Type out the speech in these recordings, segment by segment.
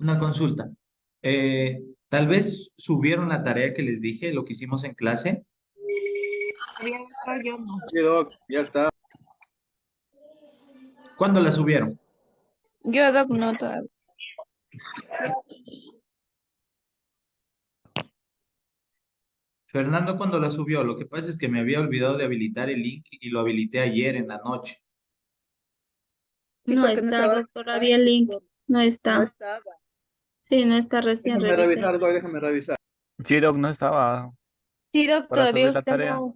Una consulta. Eh, Tal vez subieron la tarea que les dije, lo que hicimos en clase. Había doctor, yo no. Sí, Doc, ya está. ¿Cuándo la subieron? Yo doc no todavía. Fernando, ¿cuándo la subió? Lo que pasa es que me había olvidado de habilitar el link y lo habilité ayer en la noche. No Dijo que no está, estaba. doctor, había link. No No está. estaba. Sí, no está, recién Déjame revisé. revisar, Doc, déjame revisar. Sí, Doc, no estaba Sí, doc, para todavía subir la usted tarea. nos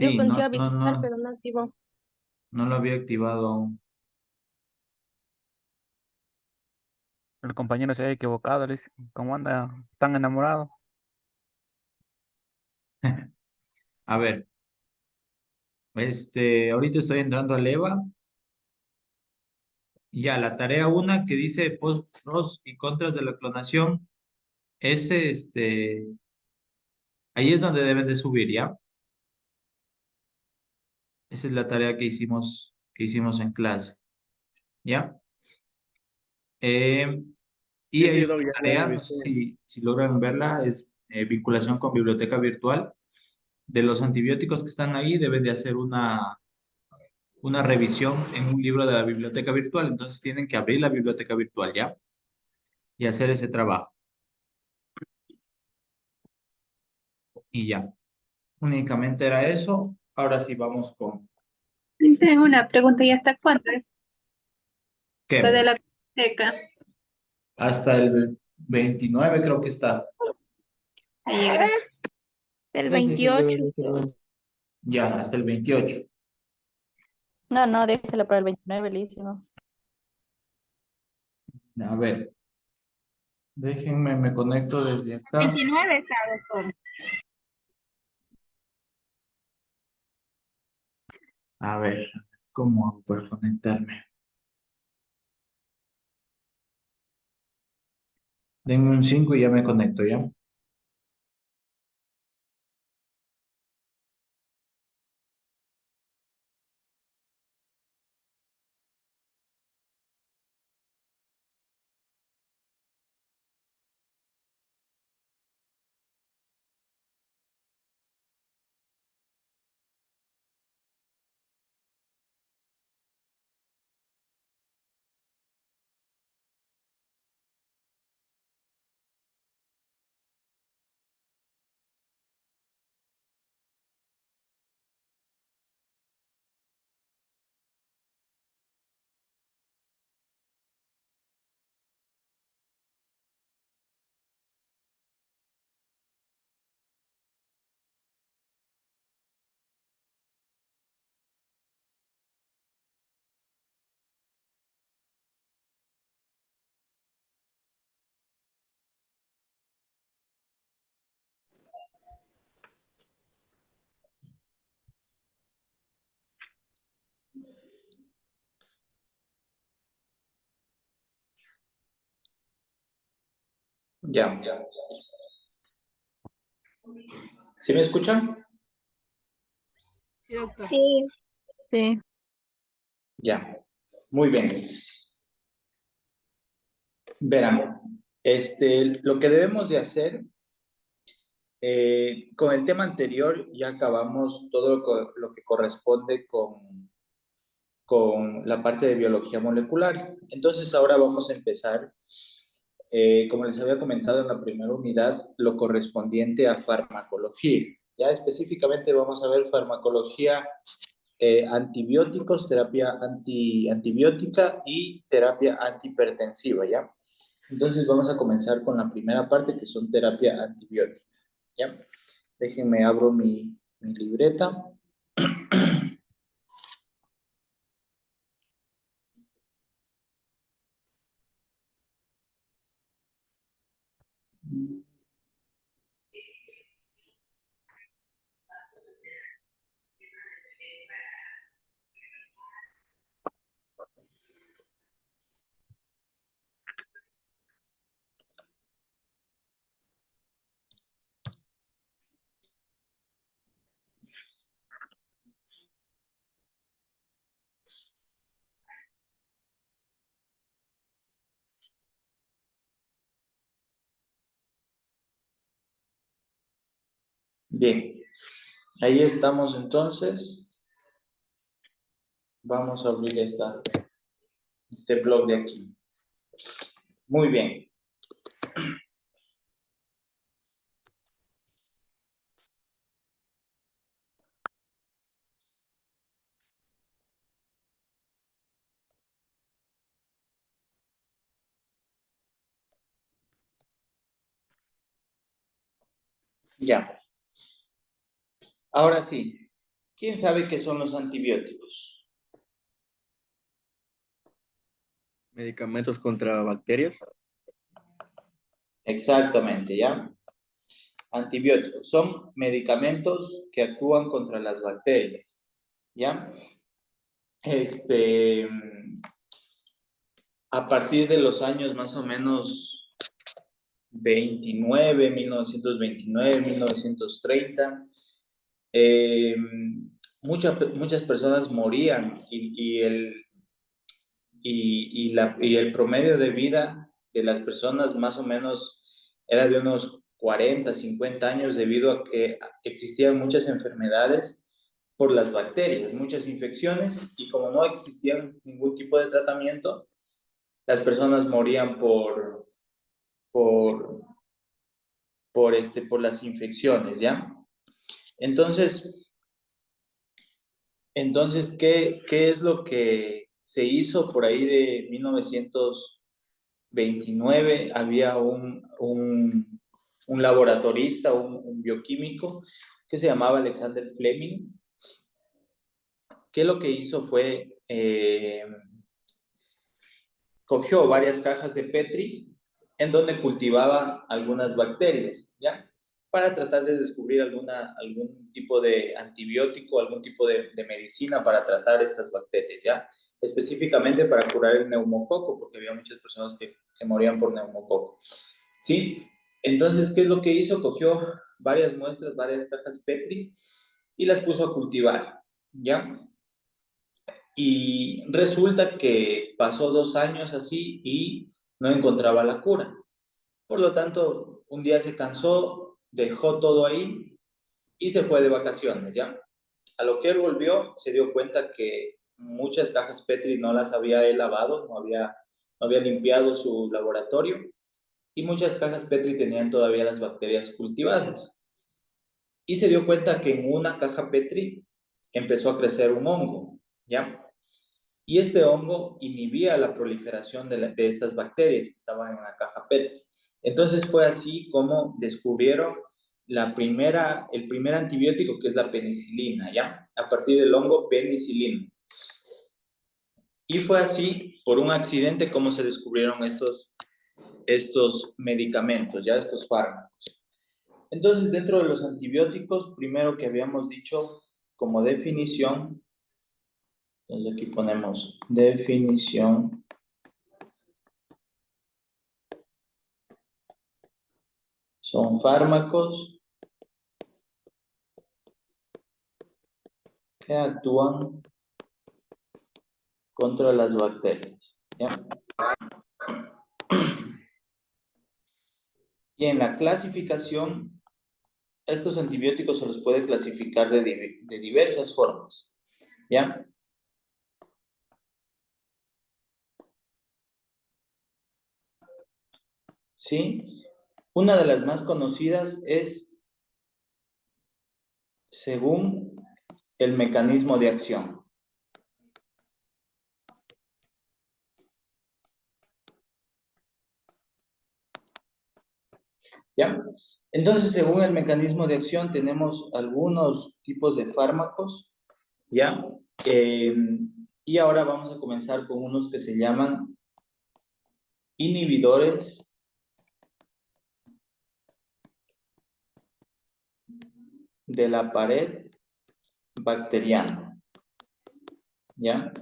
dijo Sí, que nos iba a no, no, visitar, no, pero no activó. no lo había activado aún. El compañero se había equivocado. Le dice, ¿cómo anda tan enamorado? A ver, ahorita estoy entrando a Leva. Ya, la tarea una que dice pros y contras de la clonación, ahí es donde deben de subir, ¿ya? Esa es la tarea que hicimos en clase, ¿ya? Eh, y Sí, hay sí, otra Doc, ya tarea, no revisé. sé si logran verla, es vinculación con biblioteca virtual. De los antibióticos que están ahí, deben de hacer una revisión en un libro de la biblioteca virtual. Entonces tienen que abrir la biblioteca virtual, ¿ya? Y hacer ese trabajo. Y ya. Únicamente era eso. Ahora sí vamos con... Tengo una pregunta, ¿y hasta cuándo es lo de ¿Qué? la biblioteca? Hasta el 29 creo que está. Ahí, gracias. Del Sí, sí, sí, 28. Ya, hasta el 28. No, no, déjala para el 29, listo. A ver, déjenme, me conecto desde acá. 29 está, doctor. A ver, ¿cómo hago para conectarme? Denme un 5 y ya me conecto, ¿ya? Ya. ¿Sí me escuchan? Sí, doctor. Sí. Sí. Ya. Muy bien. Verán, lo que debemos de hacer, con el tema anterior ya acabamos todo lo que corresponde con la parte de biología molecular. Entonces ahora vamos a empezar, como les había comentado en la primera unidad, lo correspondiente a farmacología. Ya específicamente vamos a ver farmacología, antibióticos, terapia antibiótica y terapia antihipertensiva, ¿ya? Entonces vamos a comenzar con la primera parte, que son terapia antibiótica, ¿ya? Déjenme abro mi libreta. Bien, ahí estamos entonces. Vamos a abrir este blog de aquí. Muy bien. Ya. Ahora sí, ¿quién sabe qué son los antibióticos? Medicamentos contra bacterias. Exactamente, ¿ya? Antibióticos son medicamentos que actúan contra las bacterias, ¿ya? A partir de los años más o menos 1929, 1930, eh, muchas personas morían y el promedio de vida de las personas más o menos era de unos 40, 50 años debido a que existían muchas enfermedades por las bacterias, muchas infecciones, y como no existía ningún tipo de tratamiento, las personas morían por, por las infecciones, ¿ya? Entonces, ¿qué es lo que se hizo por ahí de 1929? Había un laboratorista, un bioquímico, que se llamaba Alexander Fleming, que lo que hizo fue, cogió varias cajas de Petri en donde cultivaba algunas bacterias, ¿ya? Para tratar de descubrir algún tipo de antibiótico, algún tipo de medicina para tratar estas bacterias, ¿ya? Específicamente para curar el neumococo, porque había muchas personas que morían por neumococo, ¿sí? Entonces, ¿qué es lo que hizo? Cogió varias muestras, varias cajas Petri y las puso a cultivar, ¿ya? Y resulta que pasó 2 años así y no encontraba la cura. Por lo tanto, un día se cansó, dejó todo ahí y se fue de vacaciones, ¿ya? A lo que él volvió, se dio cuenta que muchas cajas Petri no las había él lavado, no había limpiado su laboratorio y muchas cajas Petri tenían todavía las bacterias cultivadas. Y se dio cuenta que en una caja Petri empezó a crecer un hongo, ¿ya? Y este hongo inhibía la proliferación de estas bacterias que estaban en la caja Petri. Entonces fue así como descubrieron el primer antibiótico, que es la penicilina, ¿ya? A partir del hongo penicilina. Y fue así, por un accidente, como se descubrieron estos medicamentos, ¿ya? Estos fármacos. Entonces, dentro de los antibióticos, primero que habíamos dicho como definición, entonces aquí ponemos definición. Son fármacos que actúan contra las bacterias, ¿ya? Y en la clasificación, estos antibióticos se los puede clasificar de diversas formas, ¿ya? ¿Sí? Una de las más conocidas es según el mecanismo de acción, ¿ya? Entonces, según el mecanismo de acción, tenemos algunos tipos de fármacos, ¿ya? Y ahora vamos a comenzar con unos que se llaman inhibidores de la pared bacteriana, ¿ya?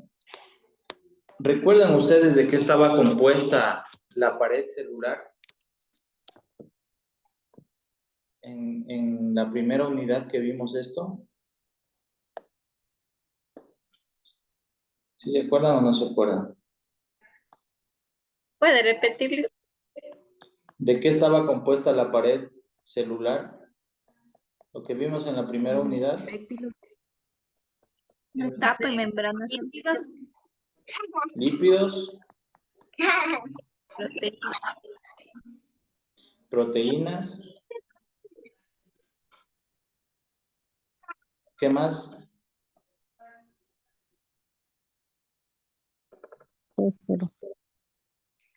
¿Recuerdan ustedes de qué estaba compuesta la pared celular en la primera unidad que vimos esto? ¿Sí se acuerdan o no se acuerdan? ¿Puede repetirles? ¿De qué estaba compuesta la pared celular? Lo que vimos en la primera unidad. Capa y membranas lípidas, Lípidos, proteínas, proteínas. ¿Qué más?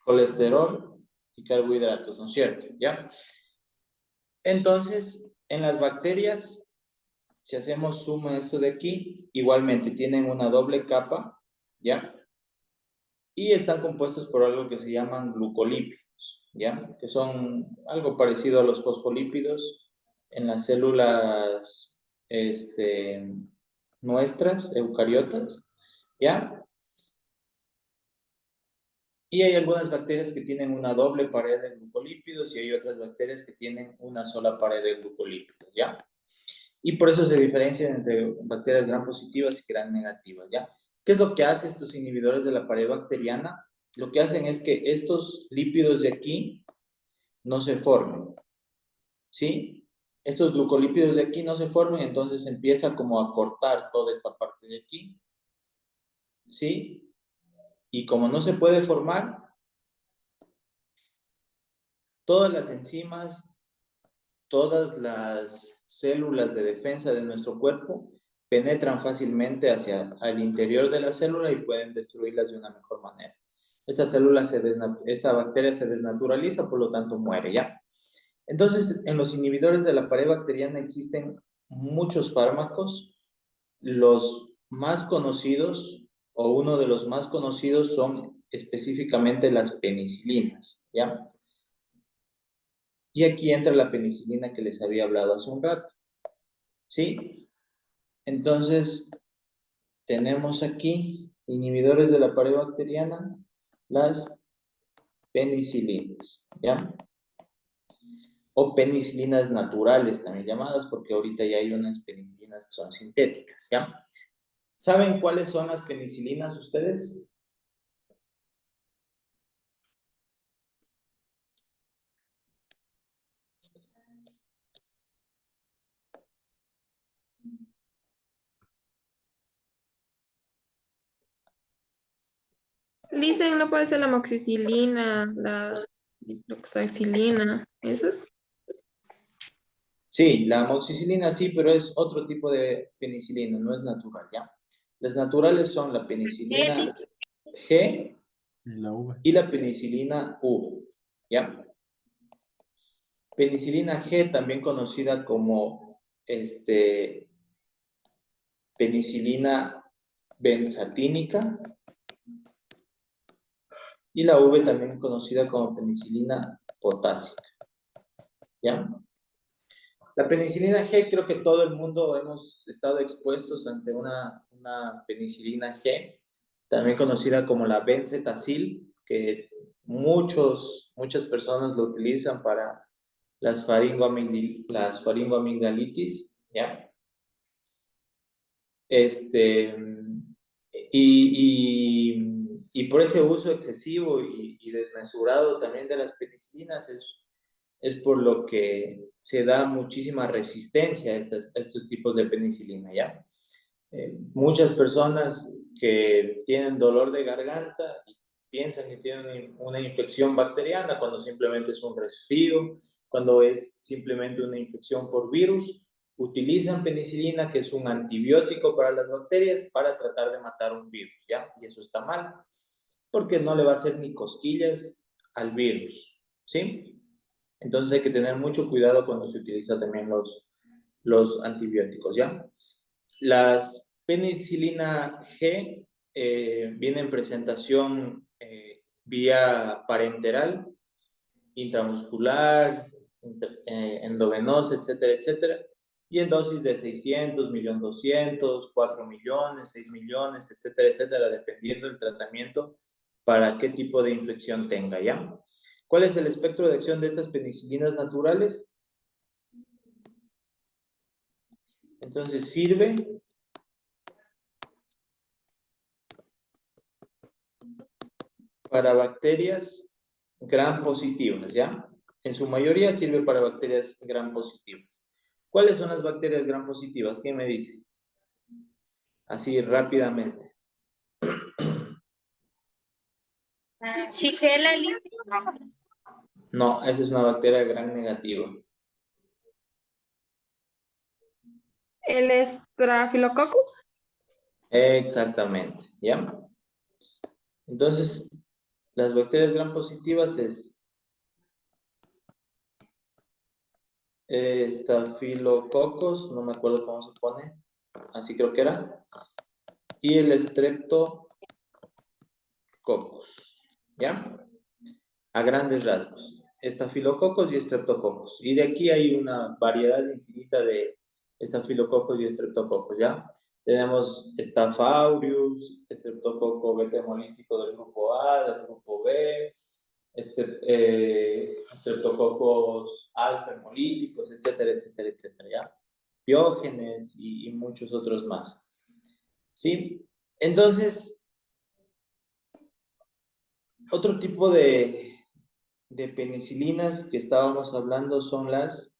Colesterol y carbohidratos, ¿no es cierto? ¿Ya? Entonces, en las bacterias, si hacemos suma de esto de aquí, igualmente tienen una doble capa, ¿ya? Y están compuestos por algo que se llaman glucolípidos, ¿ya? Que son algo parecido a los fosfolípidos en las células nuestras, eucariotas, ¿ya? Y hay algunas bacterias que tienen una doble pared de glucolípidos y hay otras bacterias que tienen una sola pared de glucolípidos, ¿ya? Y por eso se diferencian entre bacterias gram positivas y gram negativas, ¿ya? ¿Qué es lo que hacen estos inhibidores de la pared bacteriana? Lo que hacen es que estos lípidos de aquí no se formen, ¿sí? Estos glucolípidos de aquí no se formen, entonces empieza como a cortar toda esta parte de aquí, ¿sí? Y como no se puede formar, todas las enzimas, todas las células de defensa de nuestro cuerpo penetran fácilmente hacia el interior de la célula y pueden destruirlas de una mejor manera. Esta bacteria se desnaturaliza, por lo tanto muere, ¿ya? Entonces, en los inhibidores de la pared bacteriana existen muchos fármacos. Los más conocidos, o uno de los más conocidos, son específicamente las penicilinas, ¿ya? Y aquí entra la penicilina que les había hablado hace un rato, ¿sí? Entonces, tenemos aquí inhibidores de la pared bacteriana, las penicilinas, ¿ya? O penicilinas naturales también llamadas, porque ahorita ya hay unas penicilinas que son sintéticas, ¿ya? ¿Saben cuáles son las penicilinas ustedes? Dicen, no puede ser la amoxicilina, la diproxicilina, ¿esos? Sí, la amoxicilina sí, pero es otro tipo de penicilina, no es natural, ¿ya? Las naturales son la penicilina G y la penicilina V, ¿ya? Penicilina G, también conocida como penicilina benzatínica, y la V también conocida como penicilina potásica, ¿ya? La penicilina G, creo que todo el mundo hemos estado expuestos ante una penicilina G, también conocida como la benzetacil, que muchas personas lo utilizan para las faringoamigdalitis, ¿ya? Y por ese uso excesivo y desmesurado también de las penicilinas es por lo que se da muchísima resistencia a estos tipos de penicilina, ¿ya? Muchas personas que tienen dolor de garganta y piensan que tienen una infección bacteriana cuando simplemente es un resfrío, cuando es simplemente una infección por virus, utilizan penicilina, que es un antibiótico para las bacterias, para tratar de matar un virus, ¿ya? Y eso está mal, porque no le va a hacer ni cosquillas al virus, ¿sí? Entonces hay que tener mucho cuidado cuando se utiliza también los antibióticos, ¿ya? Las penicilina G viene en presentación vía parenteral, intramuscular, endovenosa, etcétera, etcétera, y en dosis de 600, 1.200.000, 4 millones, 6 millones, etcétera, etcétera, dependiendo del tratamiento para qué tipo de infección tenga, ¿ya? ¿Cuál es el espectro de acción de estas penicilinas naturales? Entonces sirve para bacterias gram positivas, ¿ya? En su mayoría sirve para bacterias gram positivas. ¿Cuáles son las bacterias gram positivas? ¿Quién me dice? Así rápidamente. Shigella, Liz. No, esa es una bacteria gram negativa. ¿El Staphylococcus? Exactamente, ¿ya? Entonces, las bacterias gram positivas es Staphylococcus, no me acuerdo cómo se pone, así creo que era, y el Streptococcus, ¿ya? A grandes rasgos, Staphylococcus y Streptococcus. Y de aquí hay una variedad infinita de Staphylococcus y Streptococcus, ¿ya? Tenemos Staph aureus, Streptococo beta hemolítico del grupo A, del grupo B, Streptococcus alfa hemolíticos, etcétera, etcétera, etcétera, ¿ya? Biógenes y muchos otros más. ¿Sí? Entonces, otro tipo de penicilinas que estábamos hablando son las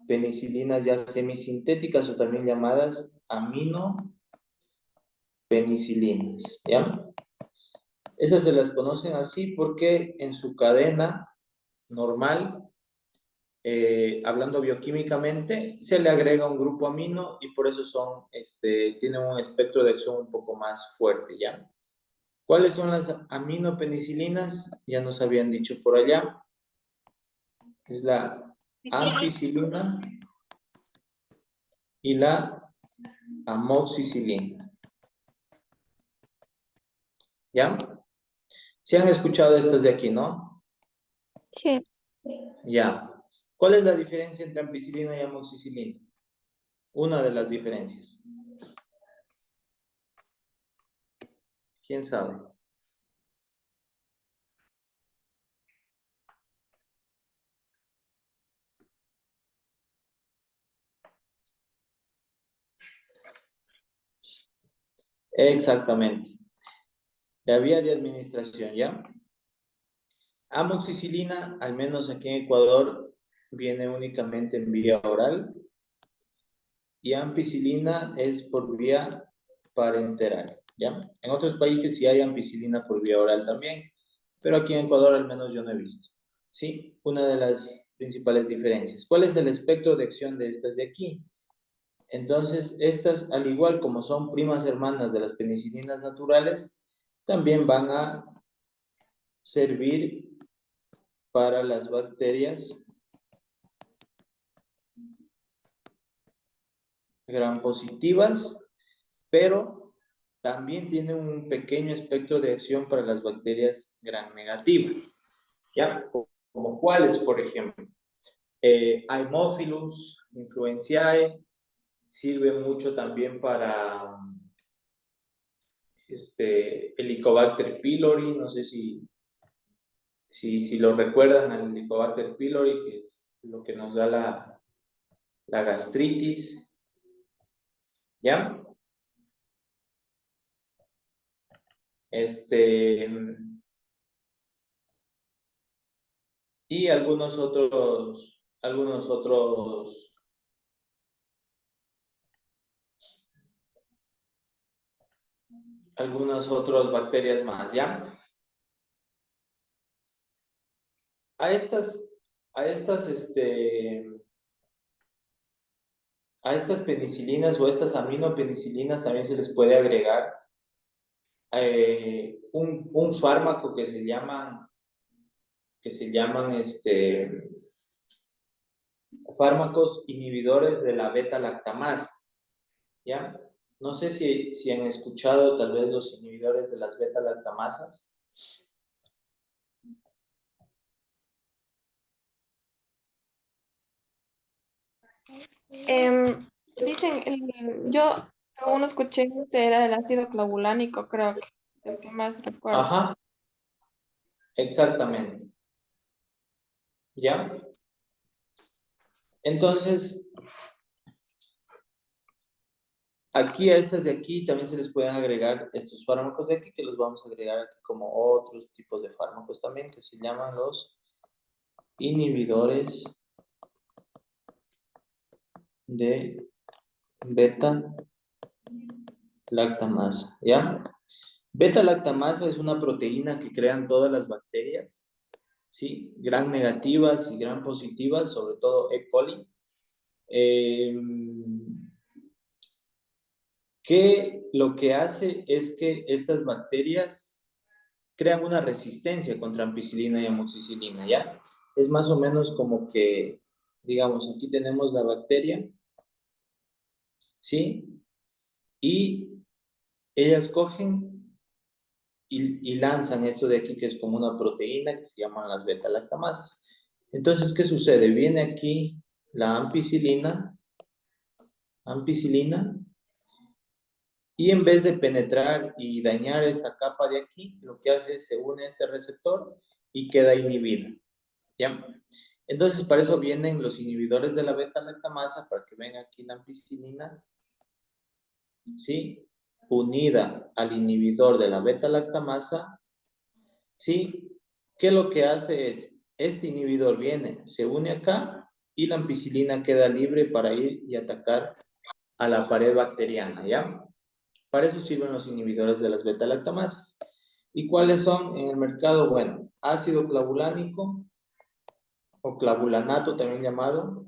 penicilinas ya semisintéticas o también llamadas aminopenicilinas, ¿ya? Esas se las conocen así porque en su cadena normal, hablando bioquímicamente, se le agrega un grupo amino y por eso son, tienen un espectro de acción un poco más fuerte, ¿ya? ¿Cuáles son las aminopenicilinas? Ya nos habían dicho por allá. Es la ampicilina y la amoxicilina. ¿Ya? ¿Se han escuchado estas de aquí, no? Sí. Ya. ¿Cuál es la diferencia entre ampicilina y amoxicilina? Una de las diferencias. ¿Quién sabe? Exactamente. La vía de administración, ¿ya? Amoxicilina, al menos aquí en Ecuador, viene únicamente en vía oral. Y ampicilina es por vía parenteral, ¿ya? En otros países sí hay ampicilina por vía oral también, pero aquí en Ecuador al menos yo no he visto, ¿sí? Una de las principales diferencias. ¿Cuál es el espectro de acción de estas de aquí? Entonces, estas, al igual como son primas hermanas de las penicilinas naturales, también van a servir para las bacterias gram positivas, pero también tiene un pequeño espectro de acción para las bacterias gram negativas. ¿Ya? Como cuáles, por ejemplo. Haemophilus influenzae sirve mucho también para Helicobacter pylori, no sé si lo recuerdan al Helicobacter pylori, que es lo que nos da la gastritis. ¿Ya? Y algunas otras bacterias más, ¿ya? A estas, a estas, a estas penicilinas o estas aminopenicilinas también se les puede agregar un fármaco que se llaman fármacos inhibidores de la beta-lactamasa, ¿ya? No sé si han escuchado tal vez los inhibidores de las beta-lactamasas. Dicen, yo según escuché, era el ácido clavulánico, creo que el que más recuerdo. Ajá, exactamente. ¿Ya? Entonces, aquí a estas de aquí también se les pueden agregar estos fármacos de aquí, que los vamos a agregar aquí como otros tipos de fármacos también, que se llaman los inhibidores de beta-lactamasa, ¿ya? Beta-lactamasa es una proteína que crean todas las bacterias, ¿sí? Gran negativas y gran positivas, sobre todo E. coli. Que lo que hace es que estas bacterias crean una resistencia contra ampicilina y amoxicilina, ¿ya? Es más o menos como que, digamos, aquí tenemos la bacteria, ¿sí? Y ellas cogen y lanzan esto de aquí, que es como una proteína que se llaman las beta-lactamasas. Entonces, ¿qué sucede? Viene aquí la ampicilina, y en vez de penetrar y dañar esta capa de aquí, lo que hace es se une a este receptor y queda inhibida, ¿ya? Entonces, para eso vienen los inhibidores de la beta-lactamasa, para que venga aquí la ampicilina, ¿sí? Unida al inhibidor de la beta-lactamasa, ¿sí? Que lo que hace es, este inhibidor viene, se une acá, y la ampicilina queda libre para ir y atacar a la pared bacteriana, ¿ya? Para eso sirven los inhibidores de las beta-lactamasas. ¿Y cuáles son en el mercado? Bueno, ácido clavulánico o clavulanato también llamado,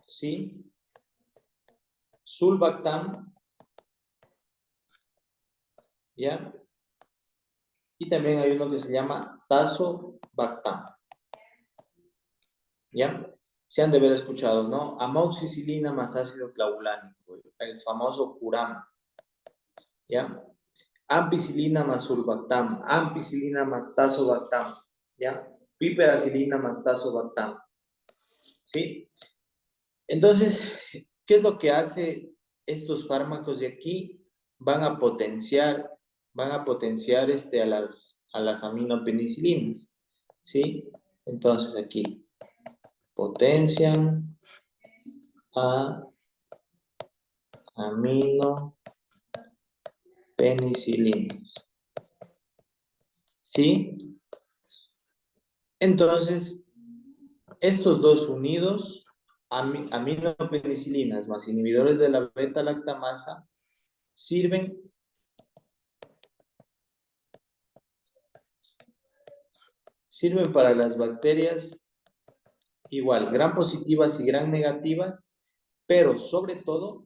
¿sí? Sulbactam, ¿ya? Y también hay uno que se llama tazobactam, ¿ya? Se han de haber escuchado, ¿no? Amoxicilina más ácido clavulánico, el famoso Curam, ¿ya? Ampicilina más sulbactam, ampicilina más tazobactam, ¿ya? Piperacilina más tazobactam, ¿sí? Entonces, ¿qué es lo que hace estos fármacos de aquí? Van a potenciar a las aminopenicilinas, ¿sí? Entonces aquí, potencian a aminopenicilinas, ¿sí? Entonces, estos dos unidos, aminopenicilinas más inhibidores de la beta-lactamasa, sirven para las bacterias igual, gran positivas y gran negativas, pero sobre todo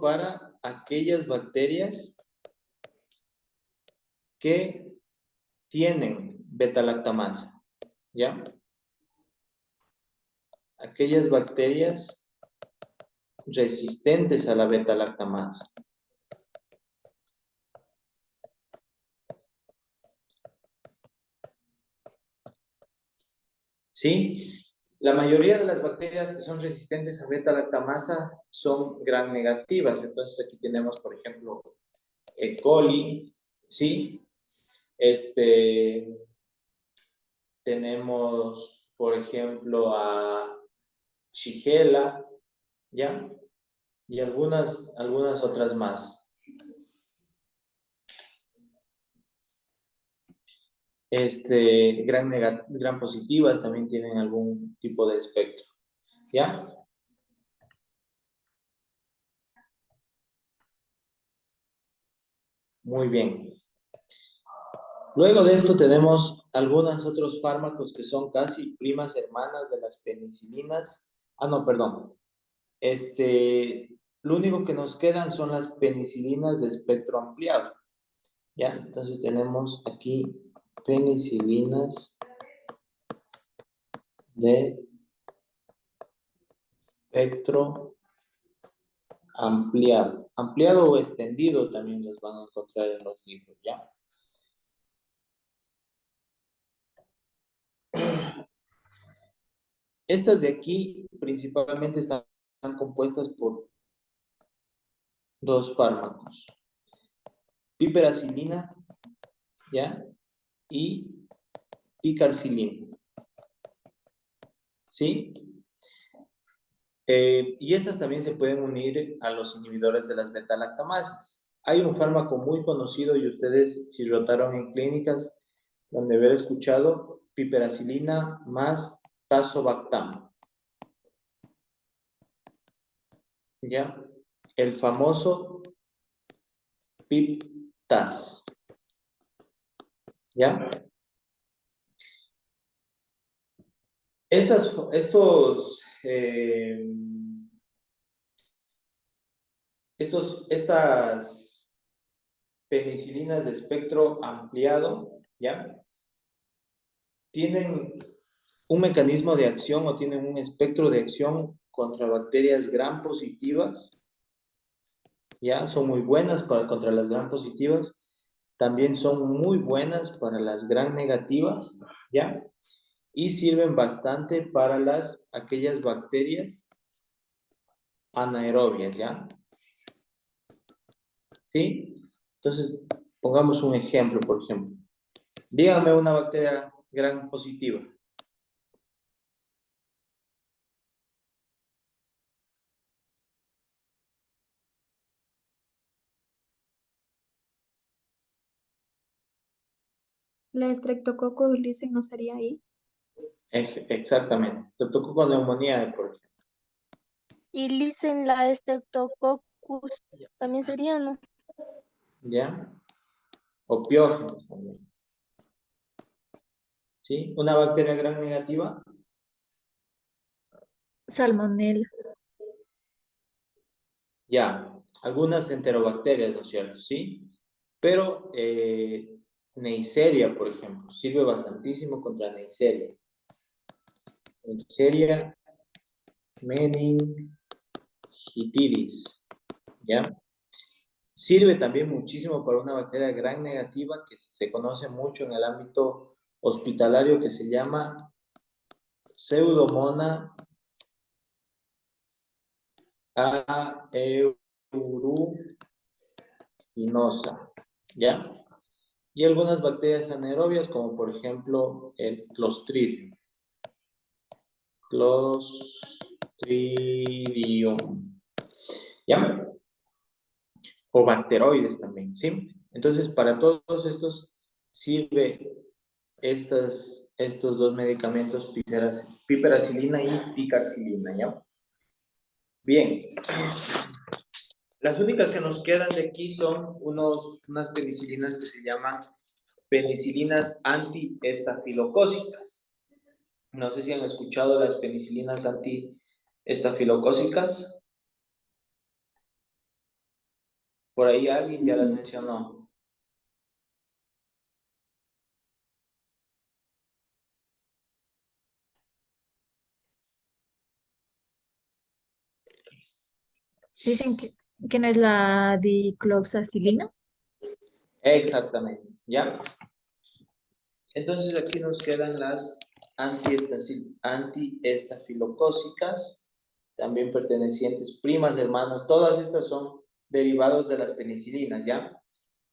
para aquellas bacterias que tienen beta-lactamasa, ¿ya? Aquellas bacterias resistentes a la beta-lactamasa. ¿Sí? La mayoría de las bacterias que son resistentes a beta-lactamasa son gram negativas. Entonces aquí tenemos, por ejemplo, E. coli, ¿sí? Tenemos, por ejemplo, a Shigella, ¿ya? Y algunas otras más. Gran positivas también tienen algún tipo de espectro, ¿ya? Muy bien. Luego de esto tenemos algunos otros fármacos que son casi primas hermanas de las penicilinas. Ah, no, perdón. Lo único que nos quedan son las penicilinas de espectro ampliado, ¿ya? Entonces tenemos aquí penicilinas de espectro ampliado. Ampliado o extendido también los van a encontrar en los libros, ¿ya? Estas de aquí principalmente están compuestas por dos fármacos. Piperacilina, ¿ya? Y ticarcilina, ¿sí? Y estas también se pueden unir a los inhibidores de las beta-lactamasas. Hay un fármaco muy conocido y ustedes, si rotaron en clínicas, donde haber escuchado, piperacilina más tazobactam. ¿Ya? El famoso PIP-TAZ. ¿Ya? Estas penicilinas de espectro ampliado, ¿ya? Tienen un mecanismo de acción o tienen un espectro de acción contra bacterias gram positivas, ¿ya? Son muy buenas contra las gram positivas. También son muy buenas para las gram negativas, ¿ya? Y sirven bastante para aquellas bacterias anaerobias, ¿ya? ¿Sí? Entonces, pongamos un ejemplo, por ejemplo. Dígame una bacteria gram positiva. La Streptococcus lichen no sería ahí. Exactamente. Streptococcus pneumoniae, por ejemplo. Y Lisen, la Streptococcus, también sería, ¿no? ¿Ya? O piógenes también. ¿Sí? Una bacteria gram negativa. Salmonella. Ya. Algunas enterobacterias, ¿no es cierto? ¿Sí? Pero Neisseria, por ejemplo, sirve bastantísimo contra Neisseria. Neisseria meningitidis. ¿Ya? Sirve también muchísimo para una bacteria gram negativa que se conoce mucho en el ámbito hospitalario que se llama Pseudomonas aeruginosa, ¿ya? Y algunas bacterias anaerobias como por ejemplo el Clostridium. Clostridium, ¿ya? O bacteroides también, ¿sí? Entonces, para todos estos sirve estos dos medicamentos, piperacilina y picarcilina, ¿ya? Bien. Las únicas que nos quedan de aquí son unas penicilinas que se llaman penicilinas antiestafilocócicas. No sé si han escuchado las penicilinas antiestafilocócicas. Por ahí alguien ya las mencionó. Dicen que no es la dicloxacilina. Exactamente, ¿ya? Entonces aquí nos quedan las antiestafilocócicas, también pertenecientes, primas, hermanas, todas estas son derivados de las penicilinas, ¿ya?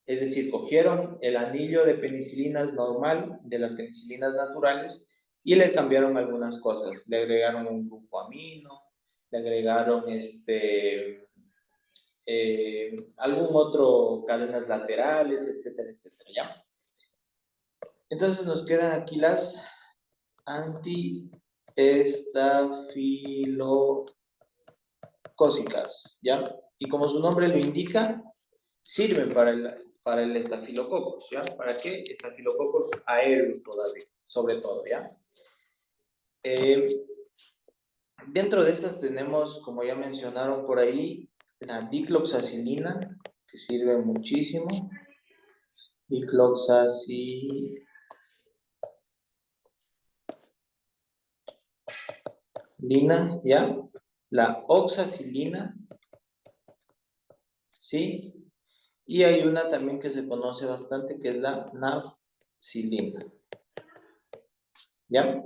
Es decir, cogieron el anillo de penicilinas normal, de las penicilinas naturales, y le cambiaron algunas cosas. Le agregaron un grupo amino, le agregaron algún otro cadenas laterales, etcétera, etcétera, ¿ya? Entonces nos quedan aquí las antiestafilocócicas, ¿ya? Y como su nombre lo indica, sirven para el estafilococos, ¿ya? ¿Para qué? Estafilococos aéreos todavía, sobre todo, ¿ya? Dentro de estas tenemos, como ya mencionaron por ahí, la dicloxacilina, que sirve muchísimo. Dicloxacilina, ¿ya? La oxacilina, ¿sí? Y hay una también que se conoce bastante, que es la nafcilina, ¿ya?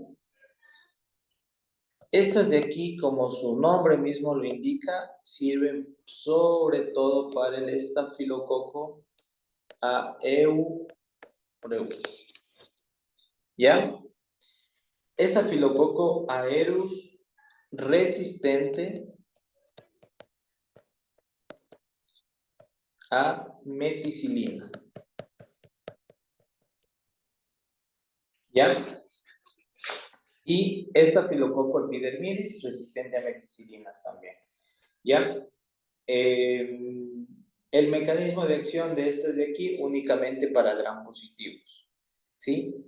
Estas de aquí, como su nombre mismo lo indica, sirven sobre todo para el estafilococo aureus, ¿ya? Estafilococo aureus resistente a meticilina, ¿ya? Y Staphylococcus epidermidis, resistente a methicilinas también. ¿Ya? El mecanismo de acción de estas de aquí únicamente para gram positivos. ¿Sí?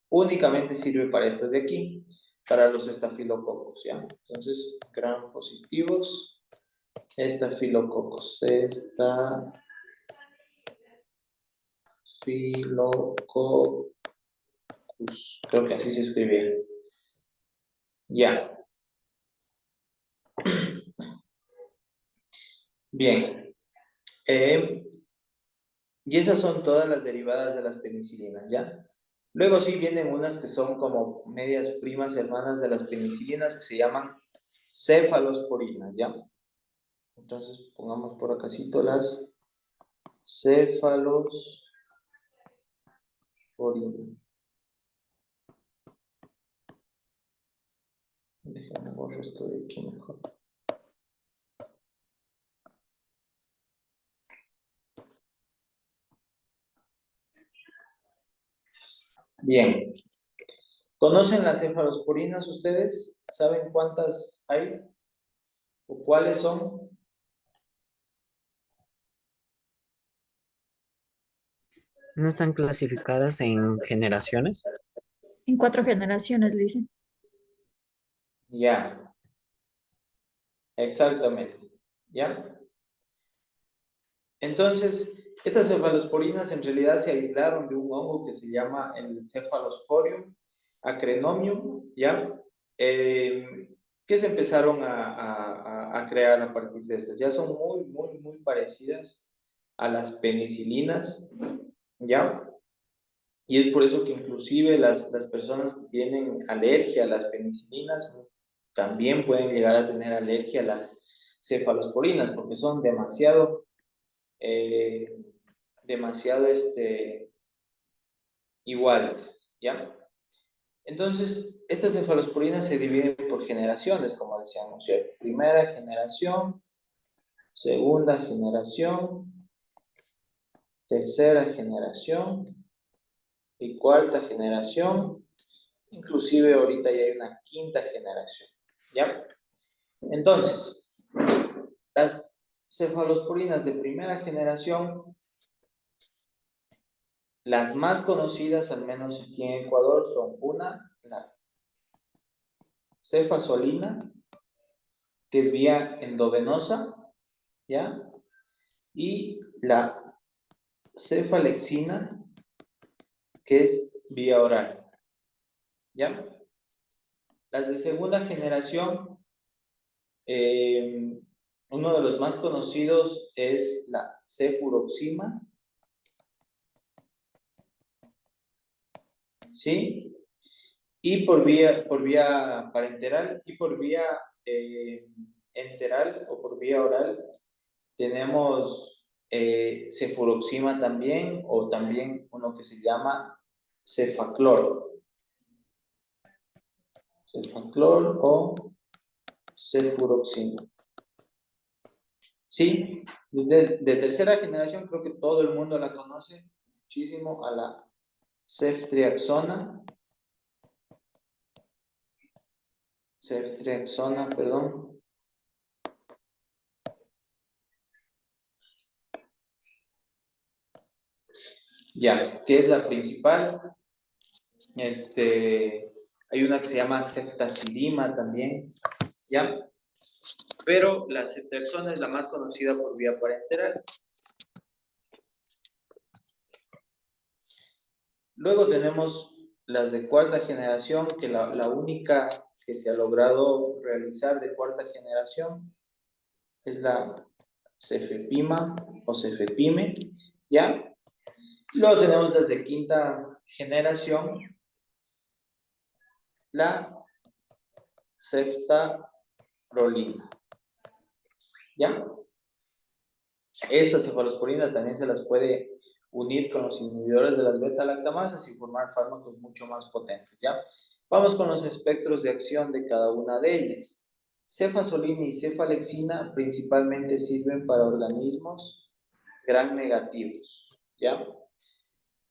Únicamente sirve para estas de aquí, para los estafilococos, ¿ya? Entonces, gram positivos, estafilococos, estafilococos, creo que así se escribe. Ya. Bien. Y esas son todas las derivadas de las penicilinas, ¿ya? Luego sí vienen unas que son como medias primas hermanas de las penicilinas que se llaman cefalosporinas, ¿ya? Entonces pongamos por acácito las cefalosporinas. Déjenme borrar esto de aquí mejor. Bien. ¿Conocen las cefalosporinas ustedes? ¿Saben cuántas hay? ¿O cuáles son? ¿No están clasificadas en generaciones? En 4 generaciones, le dicen. Ya. Exactamente. ¿Ya? Entonces, estas cefalosporinas en realidad se aislaron de un hongo que se llama el Cephalosporium acrenomium, ¿ya? Que se empezaron a crear a partir de estas. Ya son muy parecidas a las penicilinas, ¿ya? Y es por eso que inclusive las personas que tienen alergia a las penicilinas también pueden llegar a tener alergia a las cefalosporinas, porque son demasiado iguales, ¿ya? Entonces, estas cefalosporinas se dividen por generaciones, como decíamos, ¿cierto? Primera generación, segunda generación, tercera generación y cuarta generación, inclusive ahorita ya hay una quinta generación, ¿ya? Entonces, las cefalosporinas de primera generación, las más conocidas, al menos aquí en Ecuador, son la cefazolina, que es vía endovenosa, ¿ya? Y la cefalexina, que es vía oral, ¿ya? Las de segunda generación, uno de los más conocidos es la cefuroxima, ¿sí? Y por vía parenteral y por vía enteral o por vía oral tenemos cefuroxima también, o también uno que se llama cefaclor. Cefaclor o cefuroxima. Sí, de tercera generación creo que todo el mundo la conoce muchísimo, a la ceftriaxona. Ceftriaxona, perdón. Ya, que es la principal. Hay una que se llama ceftazidima también, ¿ya? Pero la ceftriaxona es la más conocida por vía parenteral. Luego tenemos las de cuarta generación, que la única que se ha logrado realizar de cuarta generación es la cefepima o cefepime, ¿ya? Luego tenemos las de quinta generación, la ceftarolina, ¿ya? Estas cefalosporinas también se las puede unir con los inhibidores de las beta-lactamasas y formar fármacos mucho más potentes, ¿ya? Vamos con los espectros de acción de cada una de ellas. Cefazolina y cefalexina principalmente sirven para organismos gram negativos, ¿ya?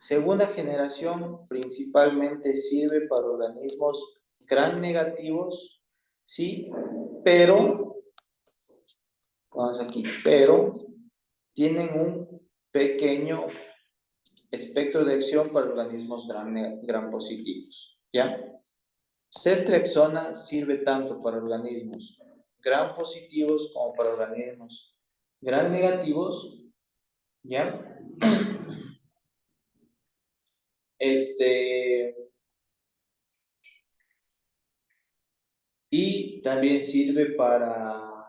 Segunda generación principalmente sirve para organismos gram negativos, sí, pero, vamos aquí, pero tienen un pequeño espectro de acción para organismos gram positivos, ¿ya? Ceftriaxona sirve tanto para organismos gram positivos como para organismos gram negativos, ¿ya? Y también sirve para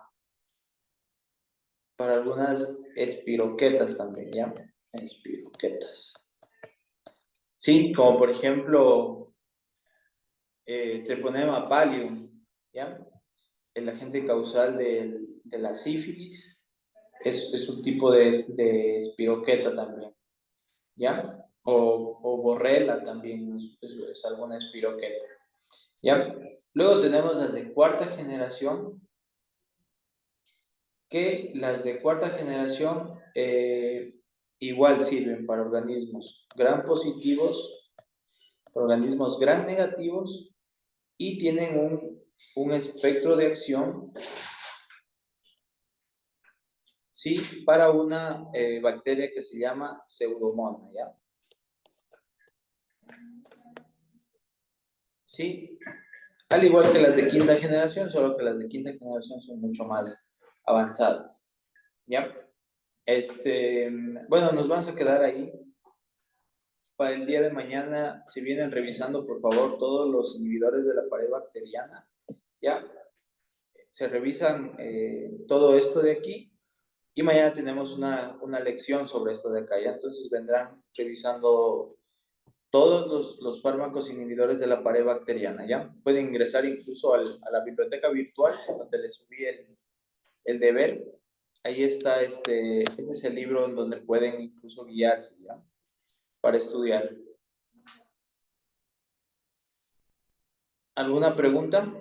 algunas espiroquetas también, ¿ya? Espiroquetas. Sí, como por ejemplo, Treponema pallidum, ¿ya? El agente causal de la sífilis es un tipo de espiroqueta también, ¿ya? O borrela también es alguna espiroqueta, ¿ya? Luego tenemos las de cuarta generación, que las de cuarta generación igual sirven para organismos gram positivos, organismos gram negativos, y tienen un espectro de acción, ¿sí? Para una bacteria que se llama Pseudomonas, ¿ya? ¿Sí? Al igual que las de quinta generación, solo que las de quinta generación son mucho más avanzadas, ¿ya? Bueno, nos vamos a quedar ahí. Para el día de mañana, si vienen revisando, por favor, todos los inhibidores de la pared bacteriana, ¿ya? Se revisan todo esto de aquí, y mañana tenemos una lección sobre esto de acá, ¿ya? Entonces vendrán revisando todos los fármacos inhibidores de la pared bacteriana, ¿ya? Pueden ingresar incluso a la biblioteca virtual, donde les subí el deber. Ahí está, este es el libro en donde pueden incluso guiarse, ¿ya? Para estudiar. ¿Alguna pregunta?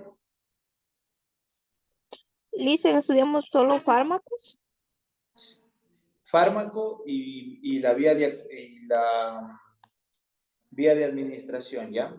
Listen, ¿estudiamos solo fármacos? Fármaco y la vía de administración, ¿ya?